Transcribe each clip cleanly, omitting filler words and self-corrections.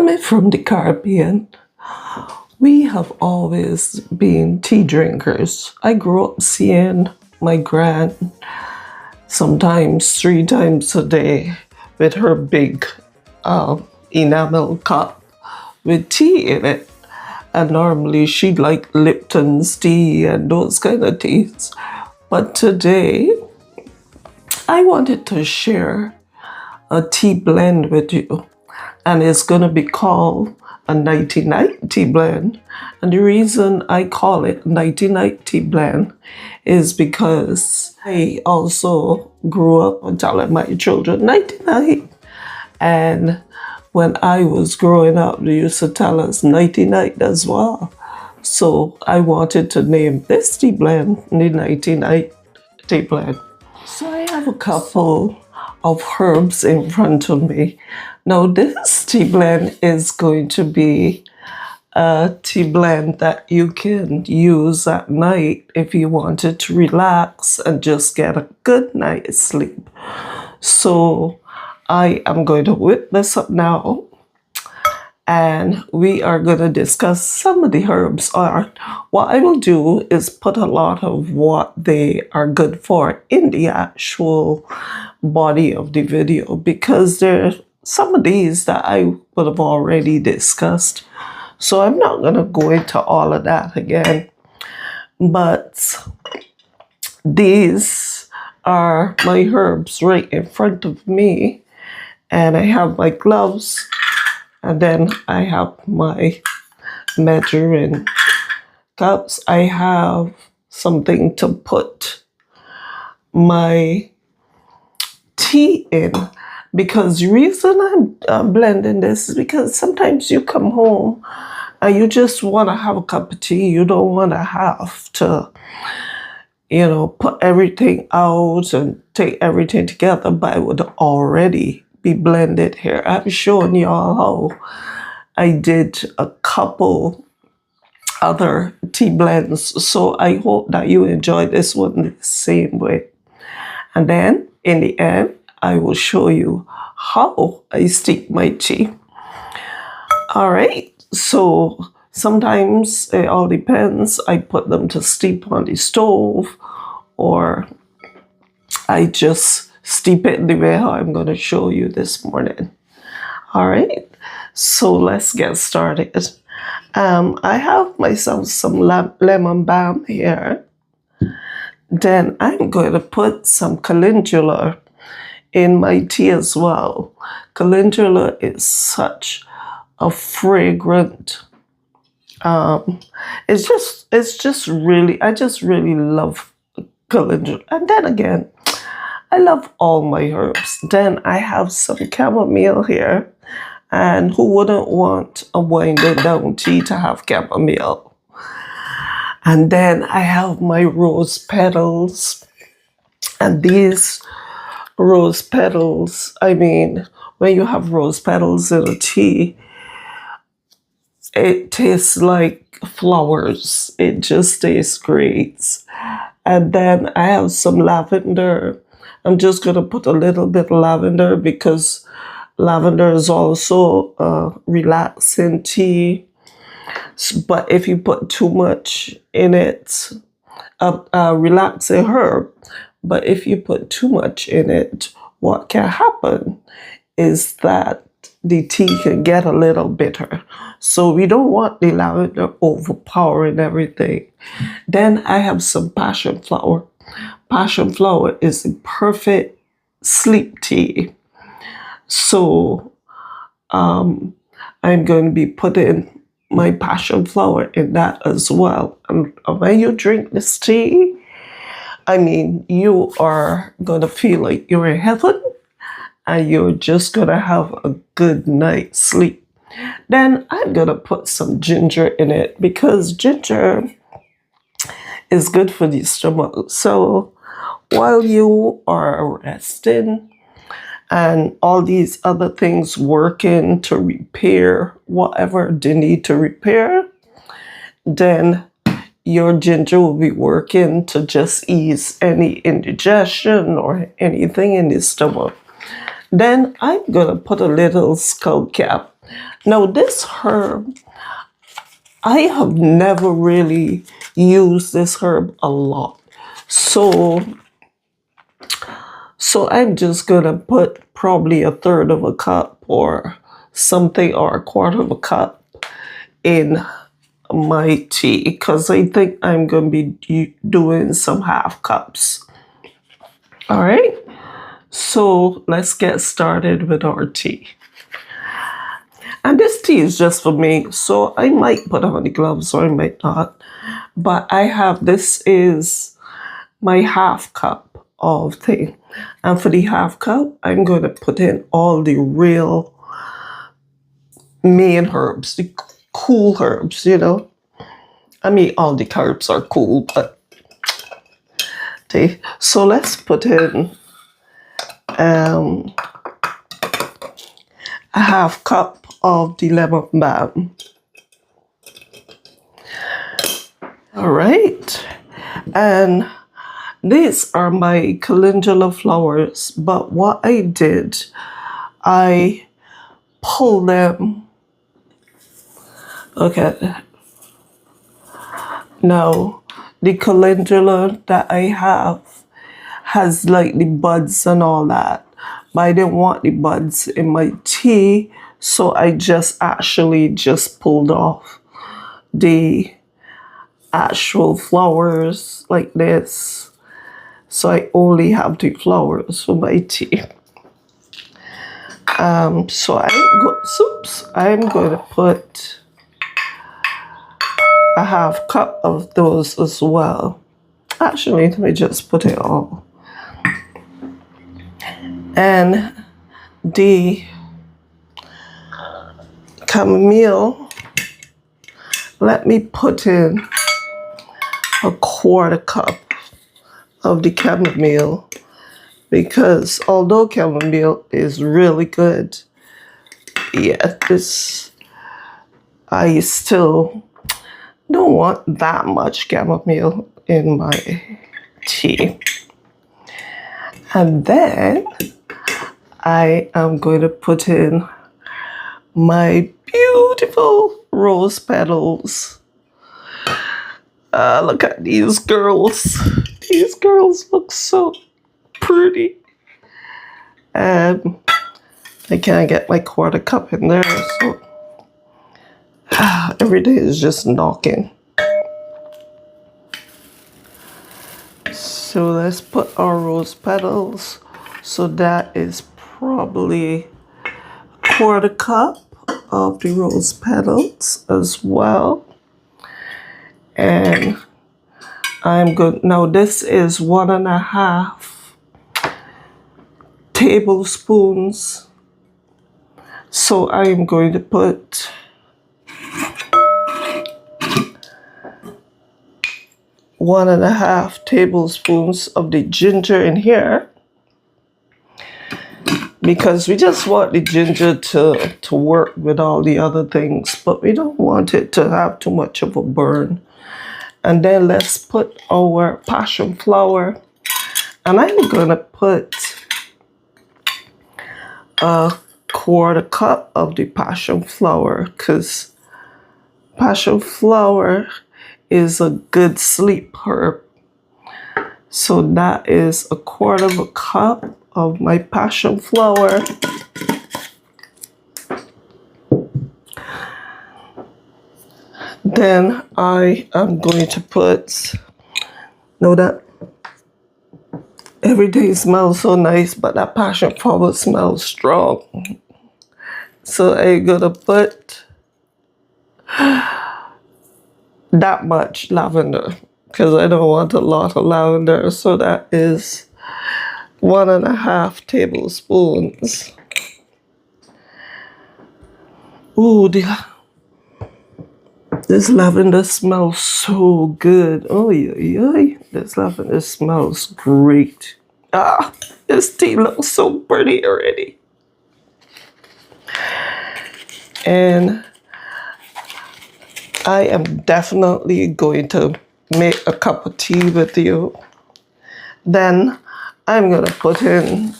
Coming from the Caribbean, we have always been tea drinkers. I grew up seeing my grand sometimes 3 times a day with her big enamel cup with tea in it. And normally she'd like Lipton's tea and those kind of teas. But today, I wanted to share a tea blend with you. And it's going to be called a Nighty Night Tea blend. And the reason I call it Nighty Night Tea blend is because I also grew up telling my children Nighty Night. And when I was growing up, they used to tell us Nighty Night as well. So I wanted to name this tea blend the Nighty Night Tea blend. So I have a couple of herbs in front of me. Now this tea blend is going to be a tea blend that you can use at night if you wanted to relax and just get a good night's sleep. So I am going to whip this up now, and we are going to discuss some of the herbs. Or what I will do is put a lot of what they are good for in the actual body of the video, because there are some of these that I would have already discussed. So I'm not going to go into all of that again. But these are my herbs right in front of me. And I have my gloves, and then I have my measuring cups. I have something to put my tea in, because the reason I'm blending this is because sometimes you come home and you just want to have a cup of tea. You don't want to have to, put everything out and take everything together, but it would already be blended here. I'm showing y'all how I did a couple other tea blends, so I hope that you enjoy this one the same way. And then in the end, I will show you how I steep my tea. All right, so sometimes it all depends. I put them to steep on the stove, or I just steep it the way how I'm going to show you this morning. All right, so let's get started. I have myself some lemon balm here. Then I'm going to put some calendula in my tea as well. Calendula is such a fragrant. It's just really, I just really love calendula. And then again, I love all my herbs. Then I have some chamomile here. And who wouldn't want a winding down tea to have chamomile? And then I have my rose petals. And these rose petals, I mean, when you have rose petals in a tea, it tastes like flowers. It just tastes great. And then I have some lavender. I'm just going to put a little bit of lavender because lavender is also a relaxing tea. But if you put too much in it, a relaxing herb, but if you put too much in it, what can happen is that the tea can get a little bitter. So we don't want the lavender overpowering everything. Then I have some passion flower. Passion flower is the perfect sleep tea. So I'm going to be putting my passion flower in that as well. And when you drink this tea, I mean, you are going to feel like you're in heaven, and you're just going to have a good night's sleep. Then I'm going to put some ginger in it, because ginger is good for the stomach. So while you are resting and all these other things working to repair whatever they need to repair, then your ginger will be working to just ease any indigestion or anything in the stomach. Then I'm going to put a little skull cap. Now this herb, I have never really used this herb a lot. So I'm just gonna put probably a third of a cup or something, or a quarter of a cup in my tea, because I think I'm gonna be doing some half cups. All right, so let's get started with our tea. And this tea is just for me, so I might put on the gloves or I might not. But I have, this is my half cup of thing. And for the half cup, I'm going to put in all the real main herbs, the cool herbs, you know. I mean, all the herbs are cool, but so let's put in a half cup of the lemon balm. All right, and these are my calendula flowers, but what I did, I pulled them. Okay, now the calendula that I have has like the buds and all that, but I didn't want the buds in my tea, so I just pulled off the actual flowers like this. So I only have the flowers for my tea. So I'm going to put a half cup of those as well. Actually, let me just put it all. And the chamomile, let me put in a quarter cup of the chamomile, because although chamomile is really good, yeah, I still don't want that much chamomile in my tea. And then I am going to put in my beautiful rose petals. Look at these girls. These girls look so pretty. And I can't get my quarter cup in there, so every day is just knocking. So let's put our rose petals. So that is probably a quarter cup of the rose petals as well. And I'm good. Now this is 1.5 tablespoons. So I'm going to put one and a half tablespoons of the ginger in here, because we just want the ginger to work with all the other things, but we don't want it to have too much of a burn. And then let's put our passion flower, and I'm gonna put a quarter cup of the passion flower, because passion flower is a good sleep herb. So that is a quarter of a cup of my passion flower. Then I am going to put, know that every day smells so nice, but that passion flower smells strong. So I'm gonna put that much lavender, because I don't want a lot of lavender. So that is 1.5 tablespoons. Ooh, this lavender smells so good. Oh yeah, this lavender smells great. This tea looks so pretty already. And I am definitely going to make a cup of tea with you. Then I'm gonna put in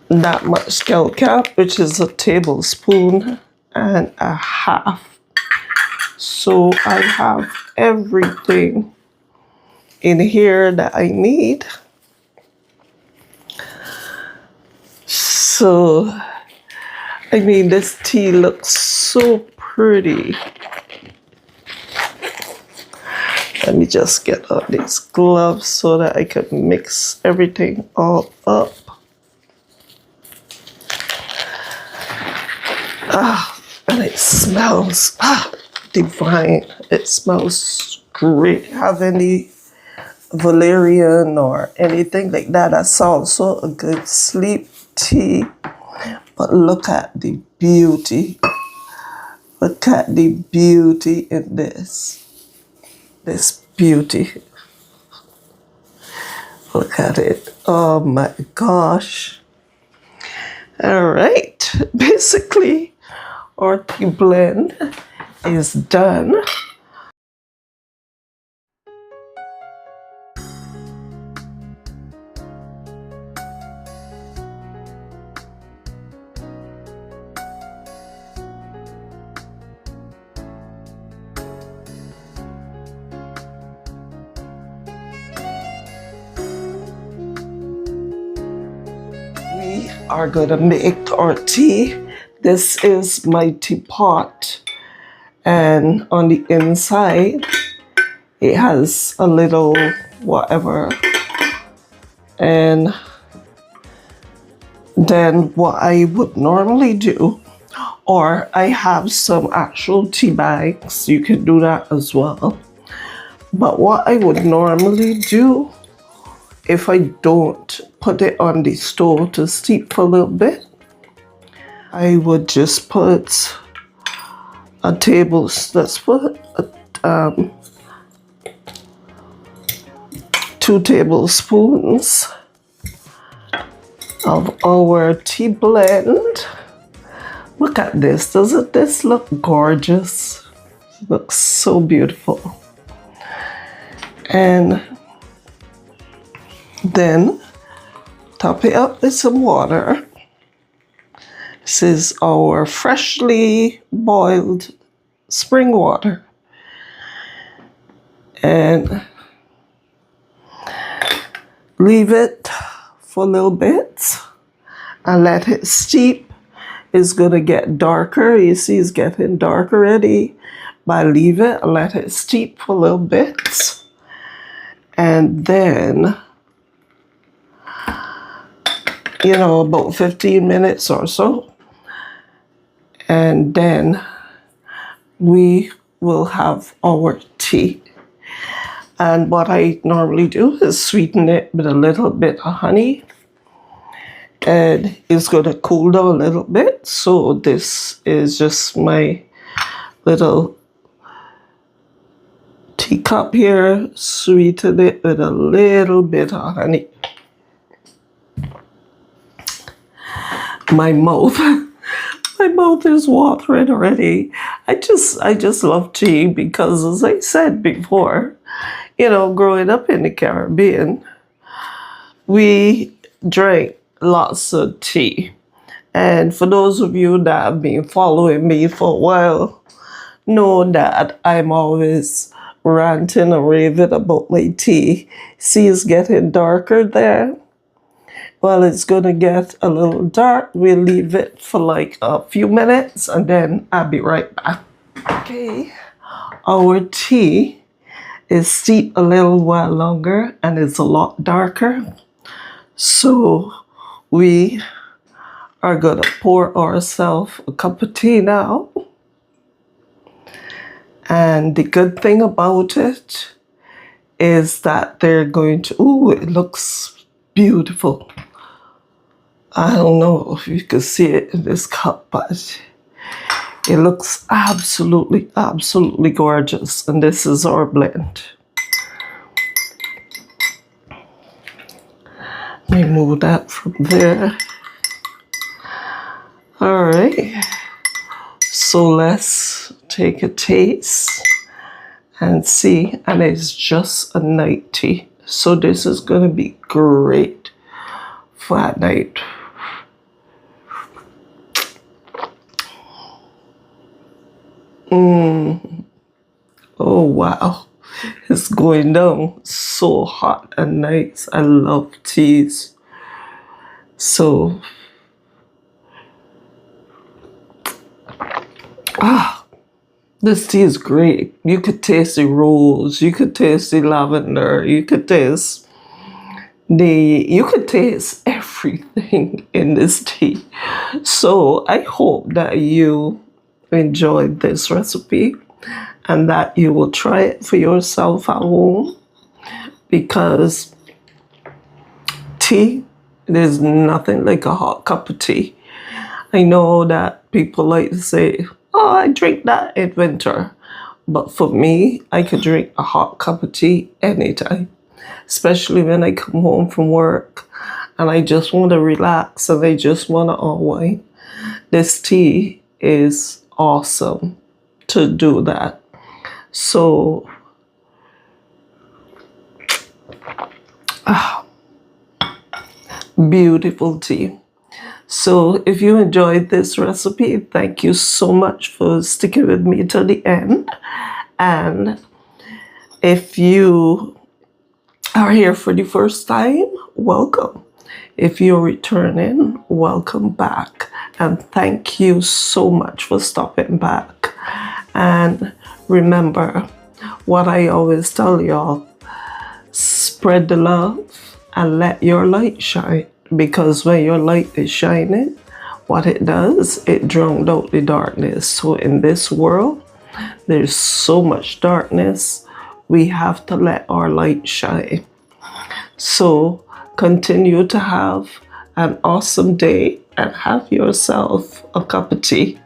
that much skullcap, which is a tablespoon and a half. So I have everything in here that I need. So, I mean, this tea looks so pretty. Let me just get on these gloves so that I can mix everything all up. And it smells divine. It smells great. Have any valerian or anything like that? That's also a good sleep tea. But look at the beauty. Look at the beauty in this. This beauty. Look at it. Oh my gosh. All right. Basically, our tea blend is done. We are going to make our tea. This is my teapot, and on the inside it has a little whatever. And then what I would normally do, or I have some actual tea bags, you can do that as well. But what I would normally do, if I don't put it on the stove to steep for a little bit, I would just put a let's put 2 tablespoons of our tea blend. Look at this. Doesn't this look gorgeous? It looks so beautiful. And then top it up with some water. This is our freshly boiled spring water. And leave it for a little bit and let it steep. It's gonna get darker. You see it's getting dark already. But leave it and let it steep for a little bit. And then, about 15 minutes or so. And then we will have our tea. And what I normally do is sweeten it with a little bit of honey. And it's going to cool down a little bit. So this is just my little teacup here. Sweeten it with a little bit of honey. My mouth is watering already. I just love tea because, as I said before, growing up in the Caribbean, we drank lots of tea. And for those of you that have been following me for a while, know that I'm always ranting and raving about my tea. See, it's getting darker there. Well, it's gonna get a little dark. We'll leave it for like a few minutes and then I'll be right back. Okay, our tea is steeped a little while longer and it's a lot darker. So we are gonna pour ourselves a cup of tea now. And the good thing about it is that they're going to, it looks beautiful. I don't know if you can see it in this cup, but it looks absolutely, absolutely gorgeous. And this is our blend. Let me move that from there. All right. So let's take a taste and see. And it's just a night tea. So this is going to be great for at night. Oh wow. It's going down so hot and nice. I love teas. So this tea is great. You could taste the rose, you could taste the lavender, you could taste everything in this tea. So I hope that you enjoyed this recipe and that you will try it for yourself at home, because tea, there's nothing like a hot cup of tea. I know that people like to say, oh, I drink that in winter. But for me, I could drink a hot cup of tea anytime, especially when I come home from work and I just want to relax and I just want to unwind. This tea is awesome to do that. So, beautiful tea. So if you enjoyed this recipe, thank you so much for sticking with me till the end. And if you are here for the first time, welcome. If you're returning, welcome back. And thank you so much for stopping back. And remember what I always tell y'all, spread the love and let your light shine. Because when your light is shining, what it does, it drowns out the darkness. So in this world, there's so much darkness. We have to let our light shine. So continue to have an awesome day and have yourself a cup of tea.